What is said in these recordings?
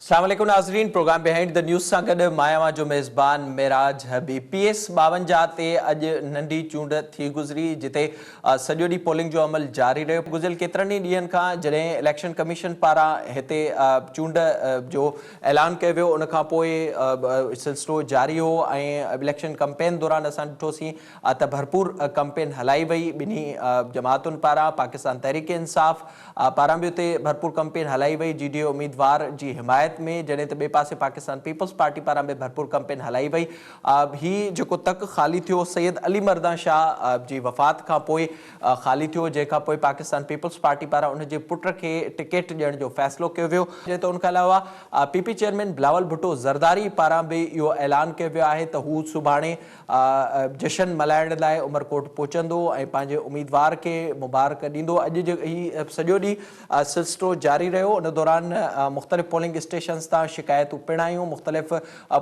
अस्सलाम वालेकुम नाज़रीन, प्रोग्राम बिहाइंड द न्यूज़ सां गॾु मायावा जो मेज़बान मेराज हबीब। PS 52 ते अॼु नंढी चूंड थी गुज़री, जिते सॼो ॾींहुं पोलिंग जो अमल जारी रहियो। गुज़िरियल केतिरनि ई ॾींहंनि खां जॾहिं इलेक्शन कमीशन पारां हिते चूंड जो ऐलान कयो वियो, उनखां पोइ सिलसिलो जारी हो ऐं इलेक्शन कैंपेन दौरान असां ॾिठोसीं त भरपूर कैंपेन हलाई वई ॿिन्ही जमातुनि पारां। पाकिस्तान तहरीक इंसाफ़ पारां बि उते भरपूर कैंपेन हलाई वई GDA उम्मीदवार जी हिमायत में, जॾहिं त ॿिए पासे पाकिस्तान पीपल्स पार्टी पारां बि भरपूर कैंपेन हलाई वई। ही जेको तक ख़ाली थियो सैयद अली मर्दान शाह जी वफ़ात खां पोइ ख़ाली थियो, जंहिंखां पोइ पाकिस्तान पीपल्स पार्टी पारां उनजे पुट खे टिकट ॾियण जो फ़ैसिलो कयो वियो। त उनखां अलावा PP चेयरमैन बिलावल भुट्टो ज़रदारी पारां बि इहो ऐलान कयो वियो आहे त हू सुभाणे जशन मल्हाइण लाइ उमरकोट पहुचंदो ऐं पंहिंजे उम्मीदवार खे मुबारक ॾींदो। अॼु जो ही सॼो ॾींहुं सिलसिलो जारी रहियो। उन दौरान मुख़्तलिफ़ पोलिंग स्टेशन्स तां शिकायतूं पिणु आयूं, मुख़्तलिफ़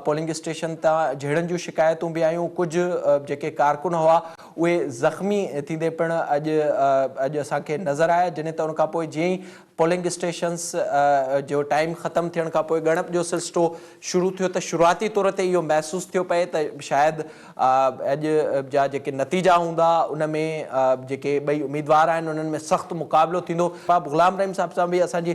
पोलिंग स्टेशन तां जहिड़नि जूं शिकायतूं बि आयूं। कुझु जेके कारकुन हुआ उहे ज़ख़्मी थींदे पिणु अॼु असांखे नज़र आया, जॾहिं त उनखां पोइ जीअं ई पोलिंग स्टेशन्स जो टाइम ख़तमु थियण खां पोइ ॻणप जो सिलसिलो शुरू थियो त शुरूआती तौर ते इहो महसूसु थियो पए त शायदि अॼु जा जेके नतीजा हूंदा उन में जेके ॿई उम्मीदवार आहिनि उन्हनि में सख़्तु मुक़ाबिलो थींदो। ग़ुलाम रहीम साहिब सां बि असांजी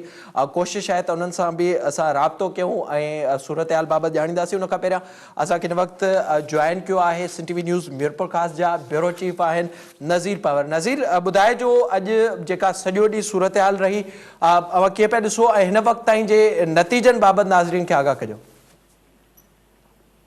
कोशिशि आहे त उन्हनि सां बि असां राब्तो कयूं ऐं सूरत हाल बाबति ॼाणींदासीं। उनखां पहिरियां असांखे हिन वक़्तु जॉइन कयो आहे CNTV न्यूज़ मीरपुर ख़ास जा ब्यूरो चीफ आहिनि नज़ीर पवर। नज़ीर, ॿुधाइजो अॼु जेका सॼो ॾींहुं सूरत हाल रही, अव्हां कीअं पिया ॾिसो ऐं हिन वक़्तु ताईं जे नतीजनि बाबति नाज़रीन खे आगाह कजो।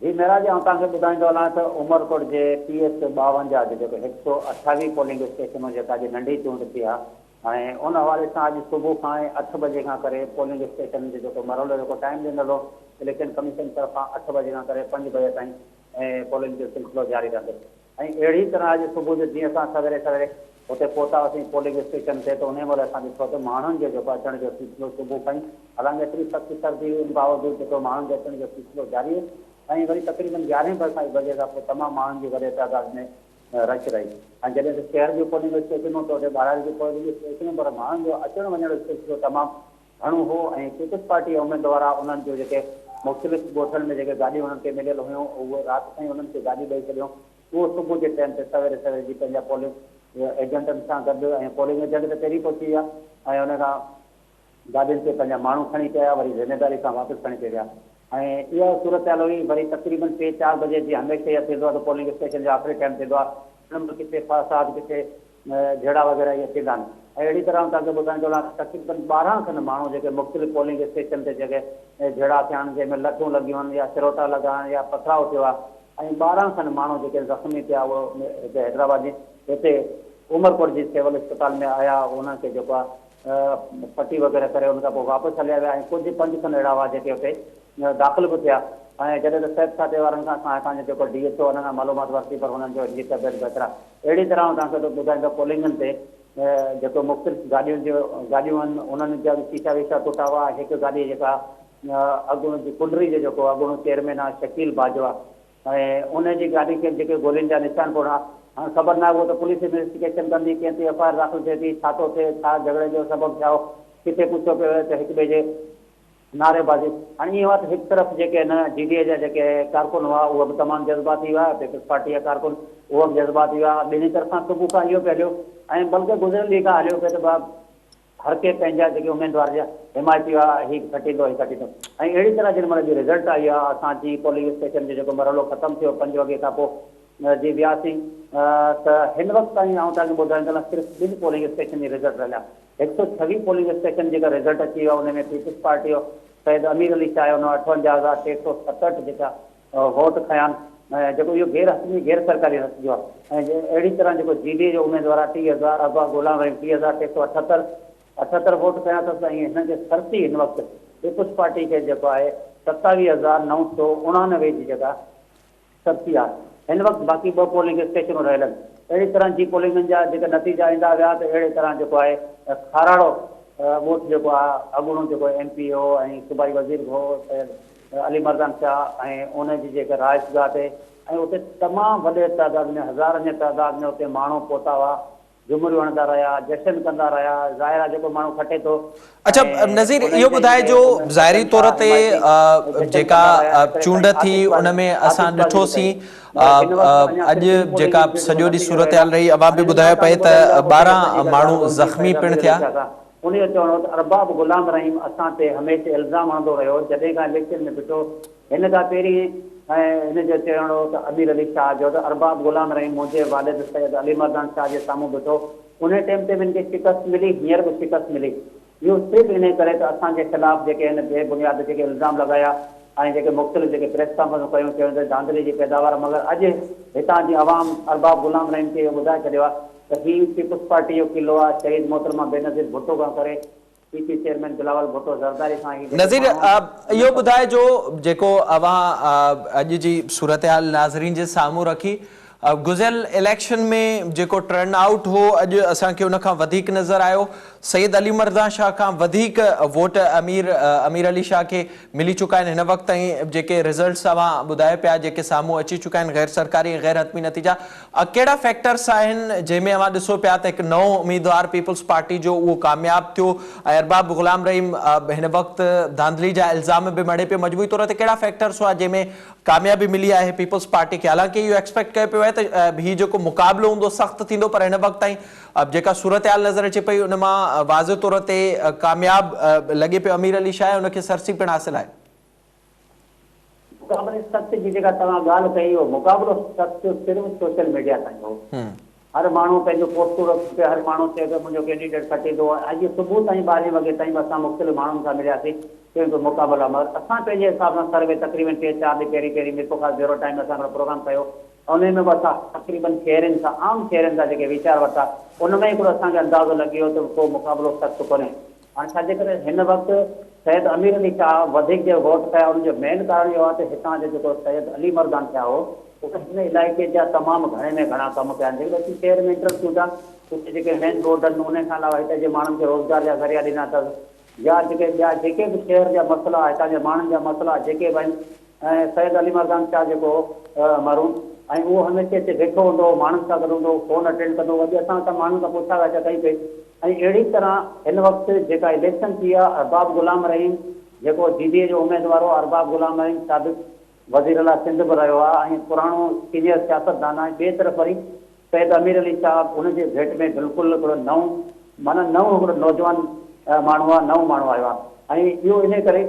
जी मेराज, तव्हांखे ॿुधाईंदो हलां त उमरकोट जे PS 52 जे जेको 128 पोलिंग स्टेशनूं जेका अॼु नंढी चूंड थी आहे ऐं उन हवाले सां अॼु सुबुह खां 8 बजे खां करे पोलिंग स्टेशन जो जेको मरहलो जेको टाइम ॾिनल हो इलेक्शन कमीशन तरफ़ां 8 बजे खां करे 5 बजे ताईं ऐं पोलिंग जो सिलसिलो जारी रहंदो। ऐं अहिड़ी तरह अॼु सुबुह जो जीअं असां सवेरे सवेरे हुते पहुता हुआसीं पोलिंग स्टेशन ते, त उन महिल असां ॾिठो त माण्हुनि जो जेको अचण जो सिलसिलो सुबुह खां ई, हालांकि एतिरी सख़्तु सर्दी हुन बावजूदि जेको माण्हुनि जो अचण जो सिलसिलो जारी हो ऐं वरी तक़रीबन 11 बजे खां पोइ तमामु माण्हुनि जी वॾे तादाद में रश रही। ऐं जॾहिं त शहर जो पोलिंग स्टेशनूं त हुते ॿाहिरि जो पोलिंग स्टेशनूं, पर माण्हुनि जो अचण वञण जो सिलसिलो तमामु घणो हो। ऐं पीपल्स पार्टी उम्मीदवार आहे उन्हनि जो जेके मुख़्तलिफ़ ॻोठनि में जेके गाॾियूं उन्हनि खे मिलियल हुयूं, उहे राति ताईं उन्हनि खे गाॾी ॾेई छॾियूं। उहो सुबुह जे टाइम ते सवेरे सवेरे जी पंहिंजा पोलिंग एजेंटनि सां गॾु, ऐं पोलिंग एजेंट त पहिरीं पहुची विया ऐं उन खां गाॾियुनि ते पंहिंजा माण्हू खणी पिया, वरी ज़िम्मेदारी सां वापसि खणी पिया विया। ऐं इहा सूरत हाल हुई। वरी तक़रीबन 3-4 बजे जी हमेशह इहा थींदो आहे त पोलिंग स्टेशन जो आख़िरी टाइम थींदो आहे, उन में किथे फ़साद किथे झेड़ा वग़ैरह इहे थींदा आहिनि। ऐं अहिड़ी तरह तव्हांखे ॿुधाईंदो आहे तक़रीबन 12 खनि माण्हू जेके मुख़्तलिफ़ पोलिंग स्टेशन ते जेके झेड़ा थिया आहिनि, जंहिंमें लठूं लॻियूं आहिनि या सिरोटा लॻा आहिनि या पथराव थियो आहे, ऐं 12 खनि माण्हू जेके ज़ख़्मी थिया उहो हिते हैदराबाद जी हिते उमरकोट जी सिविल अस्पताल में आया। उन्हनि खे जेको आहे पटी वग़ैरह करे उन खां पोइ वापसि हलिया विया। ऐं कुझु 5 खनि अहिड़ा हुआ जेके हुते दाख़िल बि थिया। ऐं जॾहिं त सिहत खाते वारनि खां असांजो जेको DSO हुन खां मालूमात वरिती, पर हुननि जो जी तबियत बहितर आहे। अहिड़ी तरह तव्हांखे त ॿुधाईंदो पोलिंगनि ते जेको मुख़्तलिफ़ गाॾियूं आहिनि उन्हनि जा बि शीशा वीशा टुटा हुआ। हिकु गाॾी जेका अॻूणे जी कुंडरी जो जेको अॻूणो चेयरमैन आहे शकील बाजवा, ऐं उनजी गाॾी खे जेके गोलियुनि जा निशान कोन आहे। हाणे ख़बर न आहे, उहो त पुलिस इन्वेस्टिगेशन कंदी, कंहिं ते FIR दाख़िल थिए थी, छा थो थिए, छा झगड़े जो सबबु थियो, किथे पुछियो पियो त हिक ॿिए जे नारेबाज़ी। हाणे ईअं आहे त हिकु तरफ़ जेके हिन GDA जा जेके कारकुन हुआ उहे बि तमामु जज़्बाती हुआ, पीपल्स पार्टी जा कारकुन उहो बि जज़्बाती हुआ। ॿिन्ही तरफ़ां सुबुह खां इहो पियो हलियो ऐं बल्कि गुज़िरियल ॾींहं खां हलियो पियो त हर कंहिं पंहिंजा जेके उम्मीदवार जा हिमायती हुआ, हीउ खटींदो हीउ खटींदो। ऐं अहिड़ी तरह जेॾी महिल जी रिज़ल्ट आई आहे, असांजी पोलिंग स्टेशन जो जेको मरहलो ख़तमु थियो 5 वॻे खां पोइ जी वियासीं, त हिन वक़्तु ताईं आउं तव्हांखे ॿुधाईंदो सिर्फ़ु 2 पोलिंग स्टेशन जी रिज़ल्ट रहिया। 126 पोलिंग स्टेशन जेका रिज़ल्ट अची वियो आहे, उन में पीपल्स पार्टी जो सैयद अमीर अली शाह हुन 58,667 जेका वोट खया आहिनि, जेको इहो गैर हक़मी गैर सरकारी नतीजो आहे। ऐं अहिड़ी तरह जेको GDA जो उम्मीदवार आहे 30,000 अबा ग़ुलाम रहीम 30,678 वोट खया अथसि। ऐं हिनखे सरती हिन वक़्तु पीपल्स पार्टी खे जेको आहे 27,999 जी जेका सरती आहे। हिन वक़्तु बाक़ी 2 पोलिंग स्टेशनूं रहियल आहिनि। अहिड़ी तरह जी पोलिंगनि जा जेके नतीजा ईंदा विया त अहिड़ी तरह जेको आहे खाराड़ो वोट जेको आहे अॻूणो जेको MP हो ऐं सूबाई वज़ीर हो अली मर्दान शाह, ऐं उनजी जेके राइशगाह ते ऐं उते तमामु वॾे तादाद में हज़ारनि जे तादाद में उते माण्हू पहुता हुआ। झुमरियूं हणंदा रहिया, जशन कंदा रहिया, ज़ाहिरा जेको माण्हू खटे थो। अच्छा नज़ीर इहो ॿुधाए जो ज़ाहिरी तौर ते जेका चूंड थी उन में असां ॾिठोसीं अॼु जेका सॼो ॾींहुं सूरत हाल रही अवां बि ॿुधायो पए त 12 माण्हू ज़ख़्मी पिणु थिया। उन जो चवणो त अरबाब गुलाम रहीम असां ते हमेशह इल्ज़ाम हणंदो रहियो जॾहिं खां इलेक्शन में बीठो। हिन खां पहिरीं हिन जो चवणो त अमीर अली शाह जो त अरबाब गुलाम रहीम मुंहिंजे वालिद सैयद अली मर्दान शाह जे साम्हूं बीठो। उन टाइम ते बि हिनखे शिकस्त मिली, हींअर बि शिकस्त मिली। इहो सिर्फ़ु इन करे त असांजे ख़िलाफ़ जेके हिन बेबुनियाद जेके इल्ज़ाम लॻाया ऐं जेके मुख़्तलिफ़ जेके प्रेस कॉन्फ्रेंस कयूं, चयूं त धांधली जी पैदावार, मगर अॼु हितां जी आवाम अरबाब गुलाम रहीम खे इहो ॿुधाए छॾियो आहे त हीउ पीपुल्स पार्टी जो किलो आहे। शहीद मोहतरमा बेनज़ीर भुट्टो खां करे पीसी चेयरमैन बिलावल भुट्टो ज़रदारी सां नज़ीर इहो ॿुधाए जो जेको अवां अॼु जी सूरत हाल नाज़रीन जे साम्हूं रखी गुज़िरियल इलेक्शन में जेको टर्न आउट हो अॼु असांखे उन खां वधीक नज़र आयो। सैयद अली मर्दान शाह खां वधीक वोट अमीर अली शाह के मिली चुका आहिनि हिन वक़्त। ऐं जेके रिज़ल्ट्स अवां ॿुधाए पिया जेके साम्हूं अची चुका आहिनि गैर सरकारी गैर हतमी नतीजा, कहिड़ा फैक्टर्स आहिनि जंहिंमें अवां ॾिसो पिया त हिकु नओं उम्मीदवार पीपल्स पार्टी जो उहो कामयाबु थियो ऐं अरबाब गुलाम रहीम हिन वक़्तु धांधली जा इल्ज़ाम बि मड़े पियो। मजबूरी तौर ते कहिड़ा फैक्टर्स हुआ जंहिंमें कामयाबी मिली आहे पीपल्स पार्टी खे? हालांकि इहो एक्सपेक्ट कयो पियो आहे त हीउ जेको मुक़ाबिलो हूंदो सख़्तु थींदो, पर हिन वक़्त ताईं जेका सूरत हाल नज़र अचे पई उन मां वाज़े तौर ते कामयाबु लॻे पियो अमीर अली शाह, उनखे सरसी पिणु हासिलु आहे। मुक़ाबले सख़्त जी जेका तव्हां ॻाल्हि कई हो, मुक़ाबिलो सख़्तु सिर्फ़ु सोशल मीडिया ताईं हो। हर माण्हू पंहिंजो पोस्टूं रखी पियो, हर माण्हू चए पियो मुंहिंजो कैंडिडेट खटींदो। अॼु सुबुह ताईं 12 वॻे ताईं असां मुख़्तलिफ़ माण्हुनि सां मिलियासीं, चयूं पियो मुक़ाबला। मगर असां पंहिंजे हिसाब सां सर्वे तक़रीबन 3-4 ॾींहं पहिरीं मिसो ख़ासि जहिड़ो टाइम असां हिकिड़ो प्रोग्राम कयो। उन में बि असां तक़रीबन शहरनि सां आम शहरनि सां जेके वीचार वरिता उन में हिकिड़ो असांखे अंदाज़ो लॻी वियो त को मुक़ाबिलो सख़्तु कोन्हे। हाणे छाजे करे हिन वक़्तु सैयद अमीर अली शाह वधीक जो वोट कया, उनजो मेन कारण इहो आहे त हितां जो जेको सैयद अली मर्दान शाह हो हिन इलाइक़े जा तमामु घणे में घणा कम कया आहिनि। जेके शहर में इंट्रस्ट थियूं था उते जेके मेन रोड आहिनि उन खां अलावा हिते जे माण्हुनि खे रोज़गार जा ज़रिया ॾिना अथसि, या जेके बि शहर जा मसइला हितां जे माण्हुनि जा मसइला जेके बि आहिनि। ऐं सैयद अली मर्दान शाह जेको मरून ऐं उहो हमेशह हिते वेठो हूंदो, माण्हुनि सां गॾु हूंदो, फ़ोन अटेंड कंदो। अॼु असां त माण्हुनि खां पुछा वाचा कई पई। ऐं अहिड़ी तरह हिन वक़्तु जेका इलेक्शन थी आहे, अरबाब गुलाम रहीम जेको जीडीए जो उम्मीदवार हो, अरबाब गुलाम रहीम साबिक़ वज़ीर अला सिंध बि रहियो आहे ऐं पुराणो सीनियर सियासतदान आहे। ॿिए तरफ़ वरी सैयद अमीर अली शाह उनजे भेट में बिल्कुलु हिकिड़ो नओं हिकिड़ो नौजवान माण्हू आहे, नओं माण्हू आयो आहे। ऐं इहो इन करे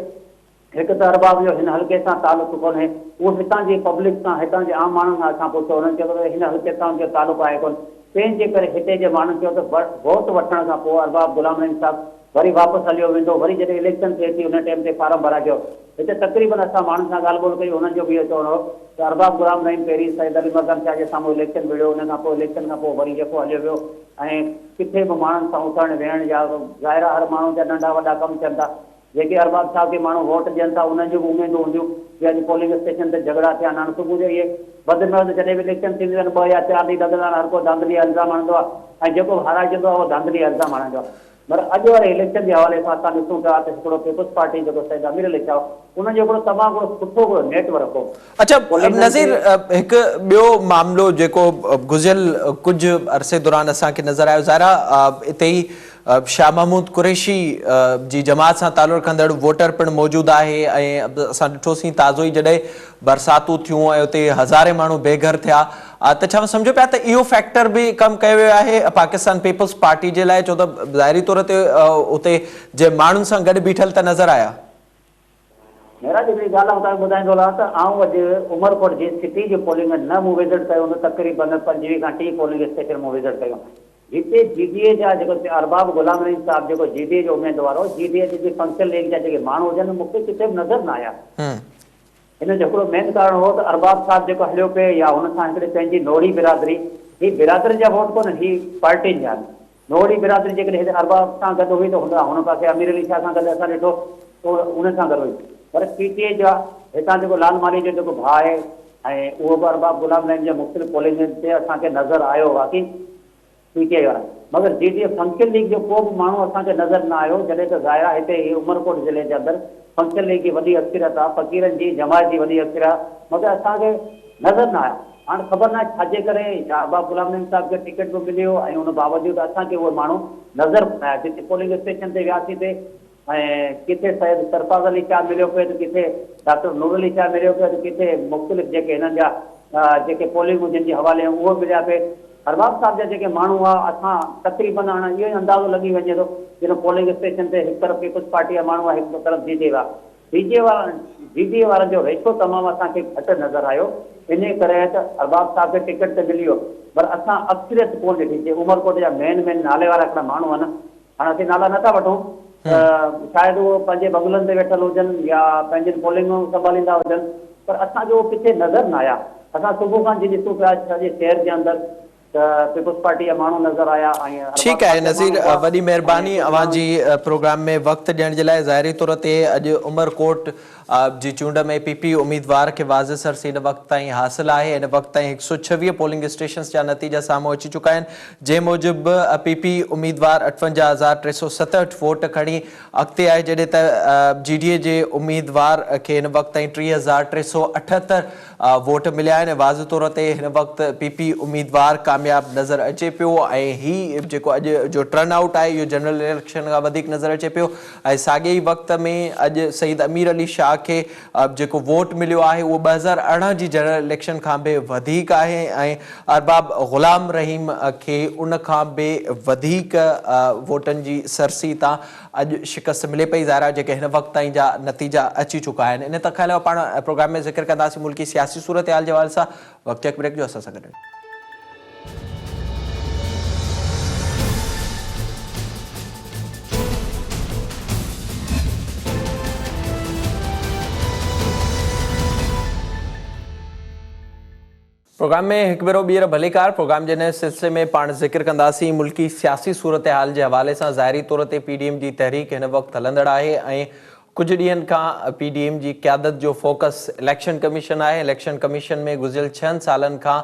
हिकु त अरबाब जो हिन हल्के सां तालुक़ु कोन्हे, उहो हितां जी पब्लिक सां हितां जे आम माण्हुनि खां असां पुछो, हुननि चयो हिन हल्के सां जो तालुक़ु आहे कोन। तंहिंजे करे हिते जे माण्हुनि चयो त वोट वठण खां पोइ अरबाब गुलाम रहीम साहब वरी वापसि हलियो वेंदो। वरी जॾहिं इलेक्शन थिए थी उन टाइम ते फार्म भराइजो। हिते तक़रीबन असां माण्हुनि सां ॻाल्हि ॿोल कई, हुननि जो बि इहो चवणो हो त अरबाब गुलाम रहीम पहिरीं सैयद अली मर्दान शाह जे साम्हूं इलेक्शन विढ़ियो, उन खां पोइ इलेक्शन खां पोइ वरी जेको हलियो वियो ऐं किथे बि माण्हुनि सां उथण वेहण जा ज़ाहिरा हर माण्हू जा नंढा वॾा कमु थियनि था। जेके अरबाब साहब खे माण्हू वोट ॾियनि था उन्हनि जूं बि उमेदूं हूंदियूं कि अॼु पोलिंग स्टेशन ते झगड़ा थिया आहिनि। हाणे सुबुह जो इहे वधि में वधि जॾहिं बि इलेक्शन थींदियूं आहिनि 2 या 4 ॾींहं लॻंदा आहिनि, हर को धांधली जा इल्ज़ाम हणंदो आहे ऐं जेको हाराइजंदो आहे उहो धांधली जा इल्ज़ाम हणंदो आहे। पर अॼु वारे इलेक्शन जे हवाले सां असां ॾिसूं था त हिकिड़ो पीपुल्स पार्टी जेको सैयद अमीर अली शाह उनजो हिकिड़ो तमामु सुठो हिकिड़ो नेटवर्क हो। अच्छा नज़ीर हिकु ॿियो मामिलो जेको गुज़िरियल कुझु अरसे दौरान असांखे नज़र आयो, ज़ाहिरा हिते ई शाह महमूद कुरैशी जी जमात सां तालुक़ रखंदड़ वोटर पिणु मौजूदु आहे ऐं असां ॾिठोसीं ताज़ो ई जॾहिं बरसातूं थियूं ऐं उते हज़ारे माण्हू बेघर थिया त छा सम्झो पिया त इहो फैक्टर बि कमु कयो वियो आहे पाकिस्तान पीपल्स पार्टी जे लाइ? छो त ज़ाहिरी तौर ते उते जे माण्हुनि सां गॾु बीठल त नज़र आया। मेरा हिकिड़ी ॻाल्हि तव्हांखे ॿुधाईंदो रहां त आउं अॼु उमरकोट जी सिटी जी पोलिंग में न मूं विज़िट कयो हूंदो, तक़रीबन 25 खां 30 पोलिंग स्टेशन मूं विज़िट कयो। जिते जीडीए जा जेको अरबाब गुलाम रहीम साहब जेको जीडीए जो उम्मीदवार हो, जीडीए जी फंक्शन लीग जा जेके माण्हू हुजनि मूंखे किथे बि नज़र न आया। हिन जो हिकिड़ो मेन कारण हो त अरबाब साहब जेको हलियो पिए या हुन सां हिकिड़ी पंहिंजी नोड़ी बिरादरी, ही बिरादरी जा वोट कोन, ही पार्टियुनि जा आहिनि। नोड़ी बिरादरी जेकॾहिं हिते अरबाब सां गॾु हुई त हुन पासे अमीर अली शाह सां गॾु असां ॾिठो उन सां गॾु हुई। पर पीटीए जा हितां जेको लाल माली जो जेको भाउ आहे ऐं उहो बि अरबाब गुलाम रहीम जे मुख़्तलिफ़ पोलिंग ते असांखे नज़र आयो बाक़ी पीटीए वारा। मगर जीडीए फंक्शन लीग जो को बि माण्हू असांखे नज़र न आयो, जॾहिं त ज़ाहिरा हिते ही उमरकोट ज़िले जे अंदरि फंक्शन लीग जी वॾी अक्सरियत आहे, फ़क़ीरनि जी जमात जी वॾी अक्सरियत आहे, मगर असांखे नज़र न आया। हाणे ख़बर न आहे छाजे करे शाहबाब गुलाम नबी साहब खे टिकट बि मिलियो ऐं उन बावजूदि असांखे उहे माण्हू नज़र न आया। जिते पोलिंग स्टेशन ते वियासीं ते ऐं किथे सैयद सरफराज़ अली शाह मिलियो पियो त किथे डॉक्टर नूर अली शाह मिलियो पियो त किथे मुख़्तलिफ़ जेके हिननि जा जेके पोलिंगूं जिन जे हवाले उहो मिलिया पिए। अरबाब साहब जा जेके माण्हू हुआ असां तक़रीबन हाणे इहो ई अंदाज़ो लॻी वञे थो जिन पोलिंग स्टेशन ते हिकु तरफ़ पीपुल्स पार्टी जा माण्हू आहे, हिकु तरफ़ बीजे वारनि जो रेशो तमामु असांखे घटि नज़र आयो। इन करे त अरबाब साहब खे टिकट त मिली वियो, पर असां अक्सरियत कोन ॾिठी। जे उमरकोट जा मेन नाले वारा हिकिड़ा माण्हू आहिनि, हाणे असीं नाला नथा वठूं, शायदि उहो पंहिंजे बंगलनि ते वेठल हुजनि या पंहिंजी पोलिंगूं संभालींदा हुजनि, पर असांजो किथे नज़र न आया। असां सुबुह खां जीअं ॾिसूं पिया सॼे शहर जे अंदरि पीपुल्स पार्टी जा माण्हू नज़र आया। ठीक है नज़ीर, वॾी महिरबानी अवांजी प्रोग्राम में वक़्तु ॾियण जे लाइ। ज़ाहिरी तौर ते अॼु उमरकोट जी चूंड में पीपी उम्मीदवार खे वाज़ सरसी हिन वक़्त ताईं हासिल आहे। हिन वक़्त ताईं 126 पोलिंग स्टेशन्स जा नतीजा साम्हूं अची चुका आहिनि, जंहिं मूजिबि पीपी उम्मीदवार 58,367 वोट खणी अॻिते आहे, जॾहिं त जीडीए जे उम्मीदवार खे हिन वक़्त ताईं 30,378 वोट मिलिया आहिनि। वाज़ तौर ते हिन वक़्तु पीपी उम्मीदवार कामयाब नज़र अचे पियो ऐं ही जेको अॼु जो टर्न आउट आहे इहो जनरल इलेक्शन खां वधीक नज़र अचे पियो। ऐं साॻे ई वक़्त में अॼु सईद अमीर अली शाह खे जेको वोट मिलियो आहे उहो 2018 जी जनरल इलेक्शन खां बि वधीक आहे ऐं अरबाब ग़ुलाम रहीम खे उन खां बि वधीक वोटनि जी सरसी तां अॼु शिकस्त मिले पई। ज़ाहिर आहे जेके हिन वक़्त ताईं जा नतीजा अची चुका आहिनि। इन तक अलावा पाण प्रोग्राम में ज़िक्र कंदासीं मुल्की सियासी सूरत हाल जे हवाले सां। वक़्तु हिकु ब्रेक जो असां सां गॾु। प्रोग्राम में हिकु भेरो ॿीहर भलेकार। प्रोग्राम जे सिलसिले में पाण ज़िक्र कंदासीं मुल्की सियासी सूरत हाल जे हवाले सां। ज़ाहिरी तौर ते पीडीएम जी तहरीक हिन वक़्तु हलंदड़ आहे ऐं कुझु ॾींहंनि खां पीडीएम जी क़यादत जो फोकस इलेक्शन कमीशन आहे। इलेक्शन कमीशन में गुज़िरियल 6 सालनि खां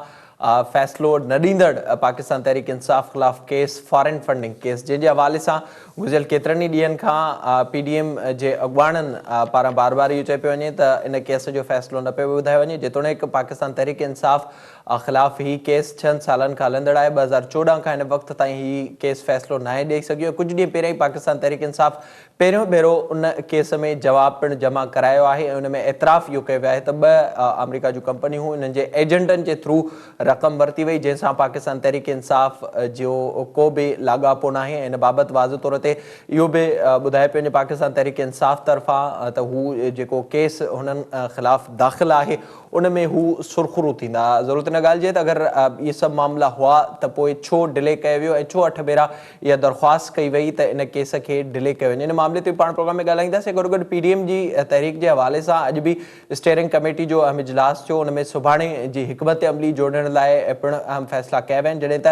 फ़ैसिलो न ॾींदड़ पाकिस्तान तहरीक इंसाफ़ ख़िलाफ़ केस, फॉरेन फंडिंग केस, जंहिंजे हवाले सां गुज़िरियल केतिरनि ई ॾींहंनि खां पीडीएम जे अॻुवाणनि पारां बार बार इहो चयो पियो वञे त इन केस जो फ़ैसिलो न पियो ॿुधायो वञे। जेतोणीकि पाकिस्तान तहरीक इंसाफ़ ख़िलाफ़ ही केस 6 सालनि खां हलंदड़ आहे। 2014 खां हिन वक़्त ताईं ही केस फ़ैसिलो न आहे ॾेई सघियो। कुझु ॾींहं पहिरियों ई पाकिस्तान तहरीक इंसाफ़ पहिरियों भेरो उन केस में जवाबु पिणु जमा करायो आहे ऐं उन में एतिराफ़ इहो कयो वियो आहे त 2 अमेरिका जूं कंपनियूं हुयूं, इन्हनि जे एजेंटनि जे थ्रू रक़म वरिती वई, जंहिंसां पाकिस्तान तहरीक इंसाफ़ जो को बि लाॻापो न आहे। इन बाबति वाज़ तौर ते इहो बि ॿुधाए पियो वञे पाकिस्तान तहरीक इंसाफ़ तरफ़ां त हू जेको केस हुननि ख़िलाफ़ दाख़िल आहे उन में हू सुरख़ुरू थींदा। ज़रूरत न ॻाल्हि जे त अगरि इहे सभु मामला हुआ त पोइ छो डिले कयो वियो ऐं छो 8 भेरा इहा दरख़्वास्त कई वई त इन केस खे डिले कयो वञे। इन मामले ते पाण प्रोग्राम में ॻाल्हाईंदासीं। गॾो गॾु पीडीएम जी तहरीक जे हवाले सां अॼु बि स्टीयरिंग कमेटी जो अहम इजलास थियो। उन में सुभाणे जी हिकमत अमली जोड़ण लाइ पिणु अहम फ़ैसिला कया विया आहिनि, जॾहिं त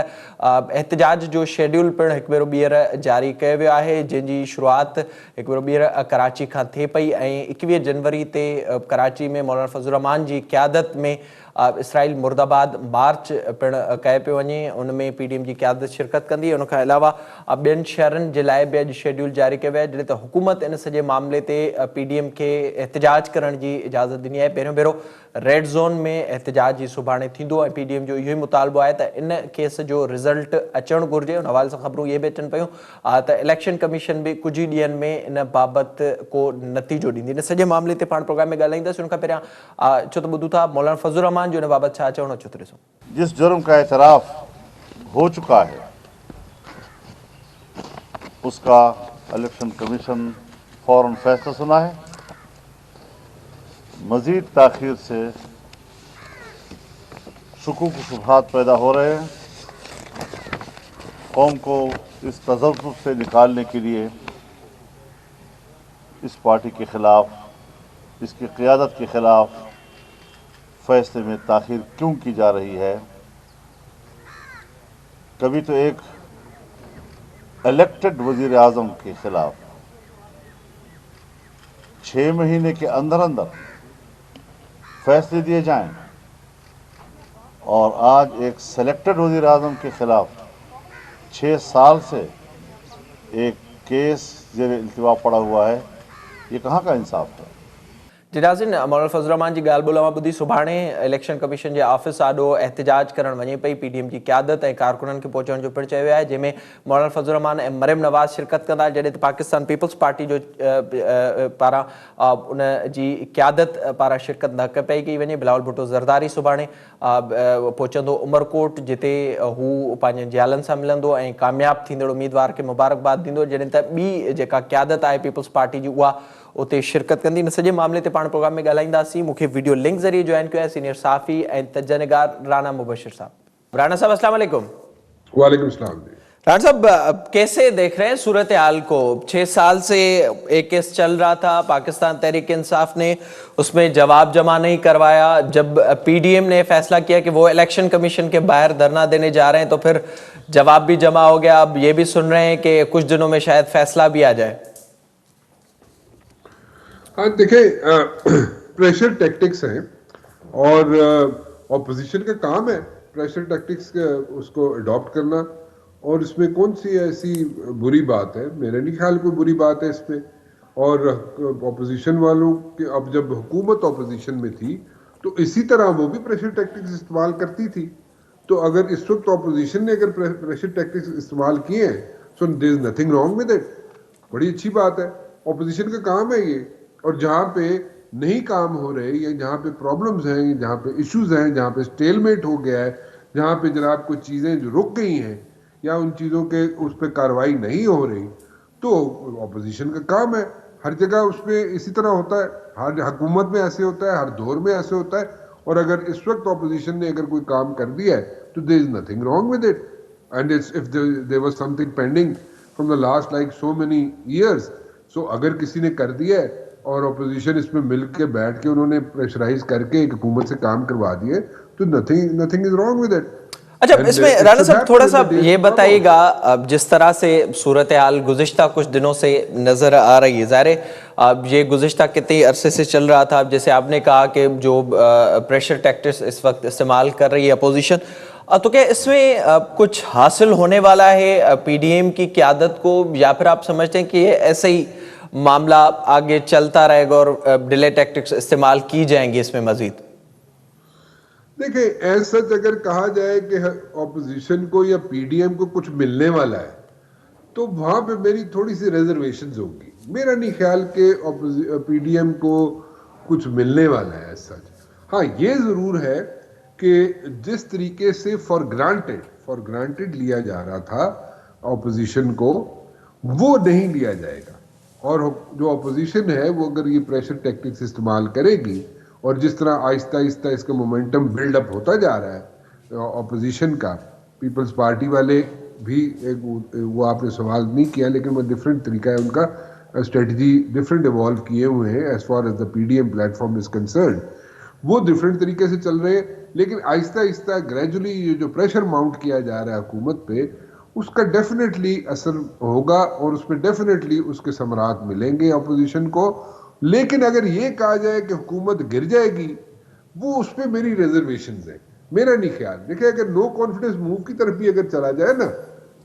एहतिजाज जो शेड्यूल पिणु हिकु भेरो ॿीहर जारी कयो वियो आहे, जंहिंजी शुरूआति हिकु भेरो ॿीहर कराची खां थिए पई ऐं 21 जनवरी ते कराची में मौलाना फज़लुर रहमान जी क़यादत में इसराइल मुर्दाबाद मार्च पिणु कयो पियो वञे। उन में पीडीएम जी क़यादत शिरकत कंदी। उन खां अलावा ॿियनि शहरनि जे लाइ बि अॼु शेड्यूल जारी कयो वियो आहे, जॾहिं त हुकूमत इन सॼे मामले ते पीडीएम खे एहतिजाज करण जी इजाज़त ॾिनी आहे। पहिरियों भेरो रेड ज़ोन में एहतिजाज जी सुभाणे थींदो ऐं पीडीएम जो इहो ई मुतालबो आहे त इन केस जो रिज़ल्ट अचणु घुरिजे। उन हवाले सां ख़बरूं इहे बि अचनि पियूं त इलेक्शन कमीशन बि कुझु ई ॾींहंनि में इन बाबति को नतीजो ॾींदी। इन सॼे मामले ते पाण प्रोग्राम में ॻाल्हाईंदासीं। उन खां पहिरियां छो त ॿुधूं था मौलाना फज़लुर रहमान जो इन बाबति छा चवणो, छो त ॾिसो जिस जुर्म का एतराफ़ हो चुका है उसका इलेक्शन कमीशन फौरन फैसला सुना है। मजीद ताख़ीर से शुकूक शुबहात पैदा हो रहे हैं। कौम को इस तज़ब्ज़ुब से निकालने के लिए इस पार्टी के ख़िलाफ़, इसकी क़यादत के ख़िलाफ़ फैसले में ताख़ीर क्यों की जा रही है। कभी तो एक इलेक्टेड वज़ीर आज़म के ख़िलाफ़ 6 महीने के अंदर अंदर फैसले दिए जाएं और आज एक सेलेक्टेड वज़ीर आज़म के ख़िलाफ़ 6 साल से एक केस जेर इल्तिवा पड़ा हुआ है, ये कहाँ का इंसाफ है। जी नाज़रीन, मौलाना फज़लुर रहमान जी ॻाल्हि ॿोलां ॿुधी सुभाणे इलेक्शन कमीशन जे ऑफिस आॾो एहतिजाज करणु वञे पई पीडीएम जी क़यादत ऐं कारकुननि खे पहुचण जो पिणु चयो वियो आहे, जंहिंमें मौलाना फज़लुर रहमान ऐं मरियम नवाज़ शिरकत कंदा, जॾहिं त पाकिस्तान पीपल्स पार्टी जो पारां उन जी क़यादत पारां शिरकत न कई वञे। बिलावल भुट्टो ज़रदारी सुभाणे पहुचंदो उमरकोट, जिते हू पंहिंजे ज़ालनि सां मिलंदो ऐं कामयाबु थींदड़ उम्मीदवार खे मुबारकबाद ॾींदो, जॾहिं त ॿी जेका क़यादत आहे पीपल्स पार्टी जी उहा उते शिरकत कंदी। इन सॼे मामले ते पाण प्रोग्राम में ॻाल्हाईंदासीं। मूंखे वीडियो लिंक ज़रिए जॉइन कयो आहे सीनियर साफ़ी ऐं तजनिगार राना मुबशिर साहब। राना साहब अस्सलाम वालेकुम। वालेकुम सलाम। राना साहब, कैसे देख रहे हैं सूरत हाल को? 6 साल से एक केस चल रहा था, पाकिस्तान तहरीक इंसाफ ने उसमें जवाब जमा नहीं करवाया। जब पीडीएम ने फैसला किया कि वो इलेक्शन कमीशन के बाहर धरना देने जा रहे हैं तो फिर जवाब भी जमा हो गया। अब ये भी सुन रहे हैं कि कुछ दिनों में शायद फैसला भी आ जाए। हाँ देखिए, प्रेशर टैक्टिक्स हैं और ऑपोजिशन का काम है प्रेशर टैक्टिक्स उसको अडॉप्ट करना, और इसमें कौन सी ऐसी बुरी बात है? मेरे नहीं ख्याल कोई बुरी बात है इसमें। और ऑपोजिशन वालों के, अब जब हुकूमत ऑपोजिशन में थी तो इसी तरह वो भी प्रेशर टैक्टिक्स इस्तेमाल करती थी। तो अगर इस वक्त ऑपोजिशन ने अगर प्रेशर टैक्टिक्स इस्तेमाल किए हैं, so there is nothing wrong with it, बड़ी अच्छी बात है। ऑपोजिशन का काम है ये। और जहाँ पे नहीं काम हो रहे या जहाँ पे प्रॉब्लम्स हैं, जहाँ पे इश्यूज हैं, जहाँ पे स्टेलमेट हो गया है, जहाँ पे जनाब कुछ चीज़ें जो रुक गई हैं या उन चीज़ों के उस पर कार्रवाई नहीं हो रही, तो ऑपोजिशन का काम है। हर जगह उस पर इसी तरह होता है, हर हुकूमत में ऐसे होता है, हर दौर में ऐसे होता है। और अगर इस वक्त ऑपोजिशन ने अगर कोई काम कर दिया है तो there is nothing wrong with it. And if there was something pending from the last like so many years, so अगर किसी ने कर दिया है और अपोजिशन इसमें मिल के बैठ के उन्होंने प्रेशराइज करके एक हुकूमत से काम करवा दिए, तो nothing is wrong with it. अच्छा, इसमें राना साहब थोड़ा सा ये बताइएगा, अब जिस तरह से सूरत हाल गुज़िश्ता कुछ दिनों से नज़र आ रही है, ज़ाहिर अब ये गुज़िश्ता कितने अरसे से चल रहा था। जैसे आपने कहा कि जो प्रेशर टैक्टिक्स इस वक्त इस्तेमाल कर रही है अपोजिशन, तो क्या इसमें कुछ हासिल होने वाला है पीडीएम की क़यादत को, या फिर आप समझते हैं कि ये ऐसे ही मामला आगे चलता रहेगा और डिले टैक्टिक्स इस्तेमाल की जाएंगी इसमें मजीद? देखिए, एज सच अगर कहा जाए कि ऑपोजिशन को या पीडीएम को कुछ मिलने वाला है, तो वहां पे मेरी थोड़ी सी रिजर्वेशंस होंगी। मेरा नहीं ख्याल कि पीडीएम को कुछ मिलने वाला है एज सच। हाँ, ये जरूर है कि जिस तरीके से फॉर ग्रांटेड लिया जा रहा था ऑपोजिशन को, वो नहीं लिया जाएगा। और जो अपोजिशन है वो अगर ये प्रेशर टैक्टिक्स इस्तेमाल करेगी, और जिस तरह आहिस्ता आहिस्ता इसका मोमेंटम बिल्डअप होता जा रहा है अपोजिशन का, पीपल्स पार्टी वाले भी वो आपने सवाल नहीं किया, लेकिन वो डिफरेंट तरीका है उनका, स्ट्रेटजी डिफरेंट इवॉल्व किए हुए हैं as far as the PDM platform is concern. वो डिफरेंट तरीके से चल रहे हैं, लेकिन आहिस्ता आहिस्ता ग्रेजुअली ये जो प्रेशर माउंट किया जा रहा है हुकूमत पे, उसका डेफिनेटली असर होगा और उसमें डेफिनेटली उसके समरात मिलेंगे अपोजिशन को। लेकिन अगर ये कहा जाए कि हुकूमत गिर जाएगी, वो उस पर मेरी रिजर्वेशंस है। मेरा नहीं ख्याल। देखिए, अगर नो कॉन्फिडेंस मूव की तरफ भी अगर चला जाए ना,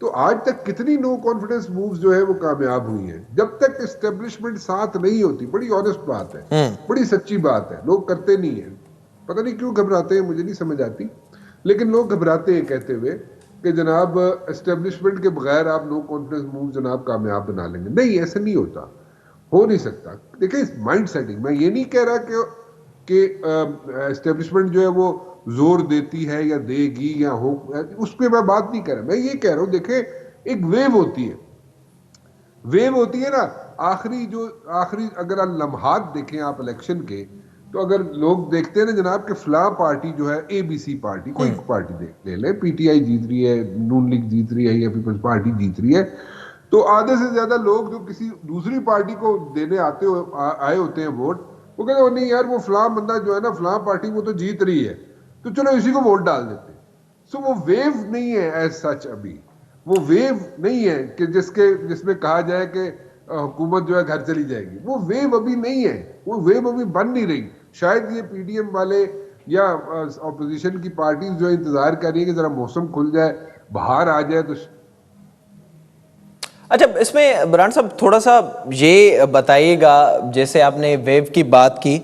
तो आज तक कितनी नो कॉन्फिडेंस मूव्स जो है वो कामयाब हुई हैं। जब तक एस्टेब्लिशमेंट साथ नहीं होती, बड़ी ऑनेस्ट बात है, बड़ी सच्ची बात है, लोग करते नहीं है, पता नहीं क्यों घबराते हैं, मुझे नहीं समझ आती, लेकिन लोग घबराते हैं कहते हुए कि जनाब एस्टेब्लिशमेंट के बगैर आप नो कॉन्फिडेंस मूव जनाब कामयाब बना लेंगे। नहीं, ऐसा नहीं होता, हो नहीं सकता। देखिए, माइंड सेटिंग, मैं ये नहीं कह रहा कि एस्टेब्लिशमेंट जो है वो जोर देती है या देगी या हो, उस पर मैं बात नहीं कर रहा। मैं ये कह रहा हूं, देखे, एक वेव होती है ना, आखिरी अगर लम्हात देखें आप इलेक्शन के, तो अगर लोग देखते हैं ना जनाब कि फला पार्टी जो है, एबीसी पार्टी, कोई पार्टी ले ले, पीटीआई जीत रही है, नून लीग जीत रही है या पीपल्स पार्टी जीत रही है, तो आधे से ज्यादा लोग जो किसी दूसरी पार्टी को देने आए होते हैं वोट, वो कहते हैं नहीं यार, वो फला बंदा जो है ना, फला पार्टी वो तो जीत रही है, तो चलो इसी को वोट डाल देते। सो वो वेव नहीं है एज सच, अभी वो वेव नहीं है कि जिसमें कहा जाए कि हुकूमत जो है घर चली जाएगी। वो वेव अभी नहीं है, वो वेव अभी बन नहीं रही। शायद ये पीडीएम वाले या ऑपोजिशन की पार्टीज जो इंतजार कर रही है कि जरा मौसम खुल जाए, बाहर आ जाए तो। اچھا اس میں برہان صاحب تھوڑا سا یہ بتائیے گا، جیسے آپ نے ویو کی بات کی،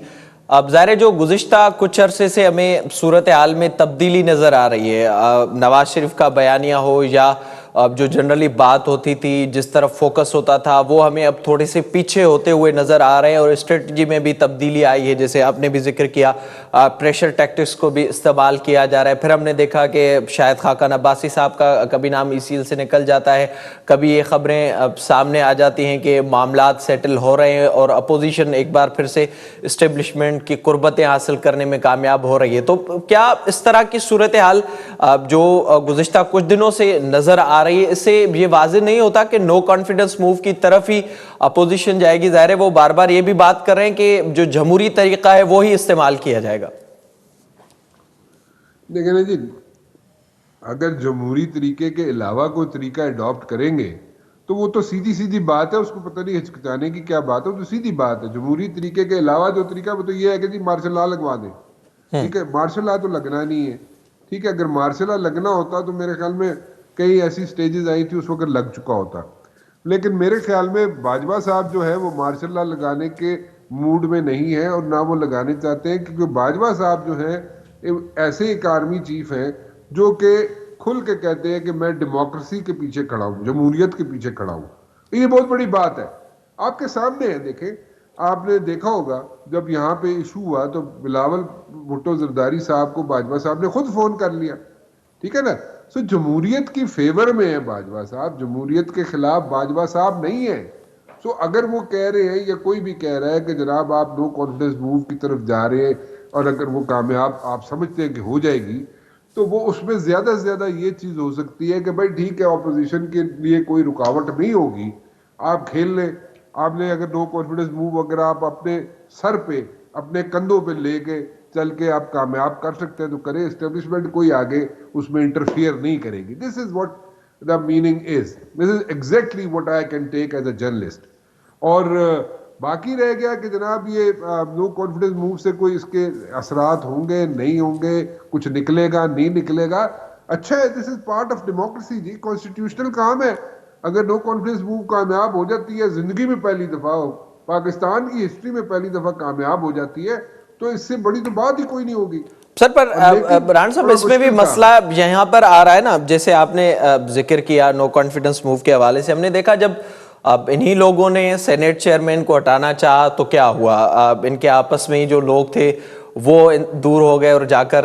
اب ظاہر ہے جو گزشتہ کچھ عرصے سے ہمیں صورتحال میں تبدیلی نظر آ رہی ہے، نواز شریف کا بیانیہ ہو یا اب جو جنرلی بات ہوتی تھی، جس طرف فوکس ہوتا تھا، وہ ہمیں اب تھوڑے سے پیچھے ہوتے ہوئے نظر آ رہے ہیں، اور اسٹریٹجی میں بھی تبدیلی آئی ہے، جیسے آپ نے بھی ذکر کیا پریشر ٹیکٹکس کو بھی استعمال کیا جا رہا ہے۔ پھر ہم نے دیکھا کہ شاید خاقان عباسی صاحب کا کبھی نام ای سی ایل سے نکل جاتا ہے، کبھی یہ خبریں سامنے آ جاتی ہیں کہ معاملات سیٹل ہو رہے ہیں اور اپوزیشن ایک بار پھر سے اسٹیبلشمنٹ کی قربتیں حاصل کرنے میں کامیاب ہو رہی ہے۔ تو کیا اس طرح کی صورتحال جو گزشتہ کچھ دنوں سے نظر آ رہی ہے، اس سے یہ واضح نہیں ہوتا کہ نو کانفیڈنس موو کی طرف ہی اپوزیشن جائے گی؟ ظاہر ہے وہ بار بار یہ بھی بات کر رہے ہیں کہ جو جمہوری طریقہ ہے وہی استعمال کیا جائے گا۔ دیکھیں نا جی، اگر جمہوری طریقے کے علاوہ کوئی طریقہ اڈاپٹ کریں گے تو وہ تو سیدھی سیدھی بات ہے، اس کو پتہ نہیں ہچکچانے کی کیا بات ہے، وہ تو سیدھی بات ہے۔ جمہوری طریقے کے علاوہ جو طریقہ وہ تو یہ ہے کہ جی مارشل لا لگوا دیں، ٹھیک ہے، مارشل لا تو لگنا نہیں ہے، ٹھیک ہے، اگر مارشل لا لگنا ہوتا تو میرے خیال میں کئی ایسی سٹیجز آئی تھی اس وقت لگ چکا ہوتا، لیکن میرے خیال میں باجوہ صاحب جو ہے وہ مارشل لا لگانے کے موڈ میں نہیں ہے اور نہ وہ لگانے چاہتے ہیں، کیونکہ باجوہ صاحب جو ہیں ایسے ایک آرمی چیف ہیں جو کہ کھل کے کہتے ہیں کہ میں ڈیموکریسی کے پیچھے کھڑا ہوں، جمہوریت کے پیچھے کھڑا ہوں۔ یہ بہت بڑی بات ہے، آپ کے سامنے ہے۔ دیکھیں، آپ نے دیکھا ہوگا جب یہاں پہ ایشو ہوا تو بلاول بھٹو زرداری صاحب کو باجوہ صاحب نے خود فون کر لیا، ٹھیک ہے نا۔ سو جمہوریت کی فیور میں ہے باجوہ صاحب، جمہوریت کے خلاف باجوہ صاحب نہیں ہے۔ سو اگر وہ کہہ رہے ہیں یا کوئی بھی کہہ رہا ہے کہ جناب آپ نو کانفیڈنس موو کی طرف جا رہے ہیں اور اگر وہ کامیاب آپ سمجھتے ہیں کہ ہو جائے گی تو وہ اس میں زیادہ سے زیادہ یہ چیز ہو سکتی ہے کہ بھائی ٹھیک ہے، اپوزیشن کے لیے کوئی رکاوٹ نہیں ہوگی، آپ کھیل لیں۔ آپ نے اگر نو کانفیڈنس موو اگر آپ اپنے سر پہ اپنے کندھوں پہ لے کے چل کے آپ کامیاب کر سکتے ہیں تو کریں، اسٹیبلشمنٹ کوئی آگے اس میں انٹرفیئر نہیں کرے گی۔ This is what the meaning is, this is exactly what I can take as a journalist. اور باقی رہ گیا کہ جناب یہ نو کانفیڈنس موو سے کوئی اس کے اثرات ہوں گے نہیں ہوں گے، کچھ نکلے گا نہیں نکلے گا، اچھا ہے، دس از پارٹ آف ڈیموکریسی جی، کانسٹیٹیوشنل کام ہے۔ اگر نو کانفیڈنس موو کامیاب ہو جاتی ہے، زندگی میں پہلی دفعہ پاکستان کی ہسٹری میں پہلی دفعہ کامیاب ہو جاتی ہے، تو اس سے بڑی تو بات ہی کوئی نہیں ہوگی۔ سر پر برہان صاحب اس میں بھی مسئلہ یہاں پر آ رہا ہے نا، جیسے آپ نے ذکر کیا نو کانفیڈنس موو کے حوالے سے، ہم نے دیکھا جب اب انہی لوگوں نے سینیٹ چیئرمین کو ہٹانا چاہا تو کیا ہوا؟ ان کے آپس میں ہی جو لوگ تھے وہ دور ہو گئے اور جا کر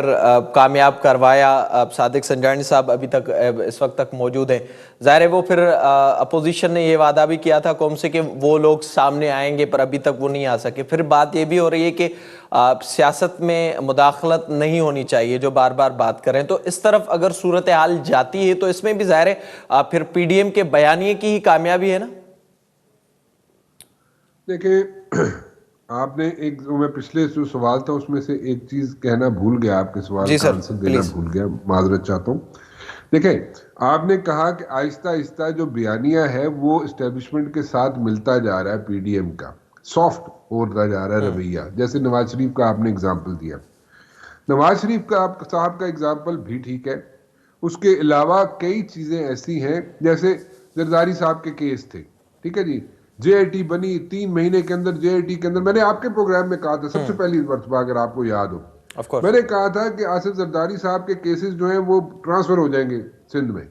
کامیاب کروایا۔ صادق سنجرانی صاحب ابھی تک اس وقت تک موجود ہیں۔ ظاہر ہے وہ پھر اپوزیشن نے یہ وعدہ بھی کیا تھا قوم سے کہ وہ لوگ سامنے آئیں گے، پر ابھی تک وہ نہیں آ سکے۔ پھر بات یہ بھی ہو رہی ہے کہ سیاست میں مداخلت نہیں ہونی چاہیے، جو بار بار بات کریں، تو اس طرف اگر صورتحال جاتی ہے تو اس میں بھی ظاہر ہے پھر پی ڈی ایم کے بیانیے کی ہی کامیابی ہے نا۔ دیکھیں، آپ نے ایک میں پچھلے جو سوال تھا اس میں سے ایک چیز کہنا بھول گیا، آپ کے سوال کا آنسر دینا بھول گیا، معذرت چاہتا ہوں۔ دیکھیں، آپ نے کہا کہ آہستہ آہستہ جو بیانیہ ہے وہ اسٹیبلشمنٹ کے ساتھ ملتا جا رہا ہے، پی ڈی ایم کا سافٹ ہوتا جا رہا ہے رویہ، جیسے نواز شریف کا آپ نے اگزامپل دیا۔ نواز شریف کا صاحب کا اگزامپل بھی ٹھیک ہے، اس کے علاوہ کئی چیزیں ایسی ہیں، جیسے زرداری صاحب کے کیس تھے، ٹھیک ہے جی، جے آئی ٹی بنی 3 مہینے کے اندر، جے آئی ٹی کے اندر میں نے آپ کے پروگرام میں کہا تھا سب سے پہلی مرتبہ، اگر آپ کو یاد ہو، میں نے کہا تھا کہ آصف زرداری صاحب کے کیسز جو ہیں وہ ٹرانسفر ہو جائیں گے سندھ میں،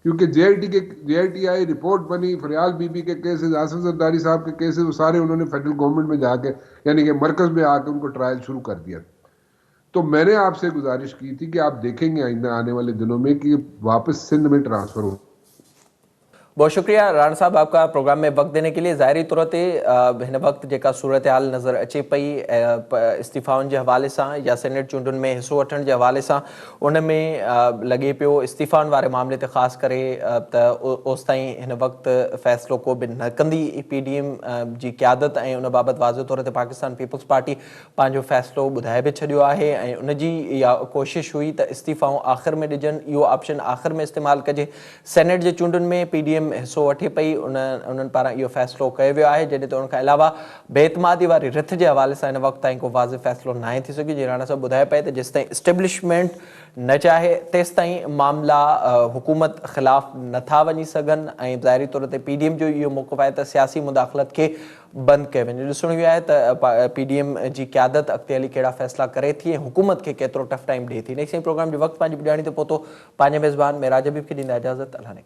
کیونکہ جے آئی ٹی آئی رپورٹ بنی، فریال بی بی کے کیسز، آصف زرداری صاحب کے کیسز، وہ سارے انہوں نے فیڈرل گورنمنٹ میں جا کے یعنی کہ مرکز میں آ کے ان کو ٹرائل شروع کر دیا۔ تو میں نے آپ سے گزارش کی تھی کہ آپ دیکھیں گے آئندہ آنے والے دنوں میں کہ واپس سندھ میں ٹرانسفر ہو۔ بہت شکریہ رانا صاحب آپ کا پروگرام میں وقت دینے کے لیے۔ ظاہری طور تے ہن وقت جیکا صورتحال نظر اچے پئی استعفاؤں کے حوالے سے یا سینیٹ چونڈن میں حصو وٹھن کے حوالے سے، ان میں لگے پیو استعفاؤں والے معاملے تے خاص کرے اس تائیں ہن وقت فیصلو کو بھی نہ کندی پی ڈی ایم جی قیادت، ان بابت واضح طور تے پاکستان پیپلز پارٹی پانچو فیصلو بدھائے بھی چھڈیو ہے، ان جی یا کوشش ہوئی تا استعفاؤں آخر میں ڈجن، یہ آپشن آخر میں استعمال کجے۔ سینیٹ جے چونڈن میں پی ڈی ایم PDM हिसो वठे पई उन्हनि पारां इहो फ़ैसिलो कयो वियो आहे, जॾहिं त उनखां अलावा बेइतमादी वारी रिथ जे हवाले सां हिन वक़्त ताईं को वाज़िह फ़ैसिलो नाहे थी सघियो। जीअं राणा साहब ॿुधाए पए त जेसिताईं इस्टेब्लिशमेंट न चाहे तेसिताईं मामला हुकूमत ख़िलाफ़ नथा वञी सघनि ऐं ज़ाहिरी तौर ते PDM जो इहो मौक़िफ़ आहे त सियासी मुदाख़लत खे बंदि कयो वञे। ॾिसणो इहो आहे त PDM जी क़यादत अॻिते हली कहिड़ा फ़ैसिला करे थी ऐं हुकूमत खे केतिरो टफ टाइम ॾिए थी। नेक्स्ट प्रोग्राम जो वक़्तु पंहिंजी ॿुधाइणी ते पहुतो। पंहिंजे मेज़बान मेराज हबीब खे ॾींदा इजाज़त। अल्लाह ने